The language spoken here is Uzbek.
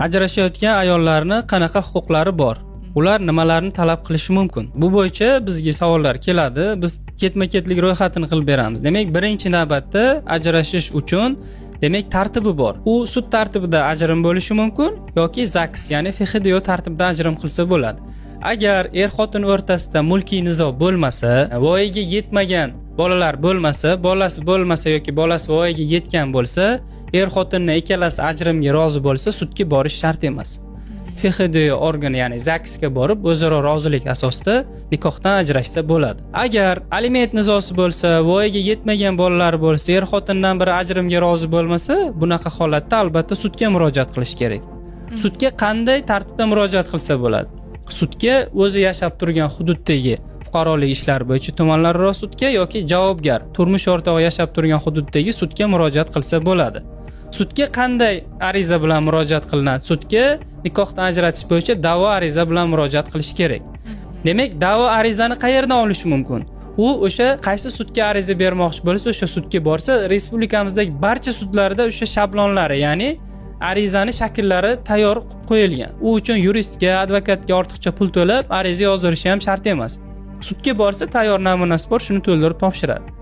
Ajrashayotgan ayollarning qanaqa huquqlari bor? Ular nimalarni talab qilishi mumkin? Bu bo'yicha bizga savollar keladi. Biz ketma-ketlik ro'yxatini qilib beramiz. Demak, birinchi navbatda ajrashish uchun demak tartibi bor. U sud tartibida ajrim bo'lishi mumkin yoki ZAGS, ya'ni FHDO tartibida ajrim qilsa bo'ladi. Agar er-xotin o'rtasida mulkiy nizo bo'lmasa, voyaga yetmagan bolalar bo'lmasa, bolasi bo'lmasa yoki bolasi voyaga yetgan bo'lsa, er-xotinning ikkalasi ajrimga rozi bo'lsa, sudga borish shart emas. FHDO organi, ya'ni ZAGSga borib, o'zaro rozilik asosida nikohdan ajrashsa bo'ladi. Agar aliment nizosi bo'lsa, voyaga yetmagan bolalar bo'lsa, er-xotindan biri ajrimga rozi bo'lmasa, bunaqa holatda albatta sudga murojaat qilish kerak. Sudga qanday tartibda murojaat qilsa bo'ladi? Sudga o'zi yashab turgan hududdagi fuqarolik ishlari bo'yicha tumanlararo sudga yoki javobgar turmush o'rtog'i yashab turgan hududdagi sudga murojaat qilsa bo'ladi. Sudga qanday ariza bilan murojaat qilinadi? Sudga nikohdan ajratish bo'yicha da'vo ariza bilan murojaat qilish kerak. Demak, da'vo arizani qayerdan olish mumkin? U o'sha qaysi sudga ariza bermoqchi bo'lsa, o'sha sudga borsa, respublikamizdagi barcha sudlarda o'sha shablonlari, ya'ni arizani shakllari tayyor qilib qo'yilgan. U uchun yuristga, advokatga ortiqcha pul to'lab ariza yozdirishi ham shart emas. Sudga borsa tayyor namunasi bor, shuni to'ldirib topshiradi.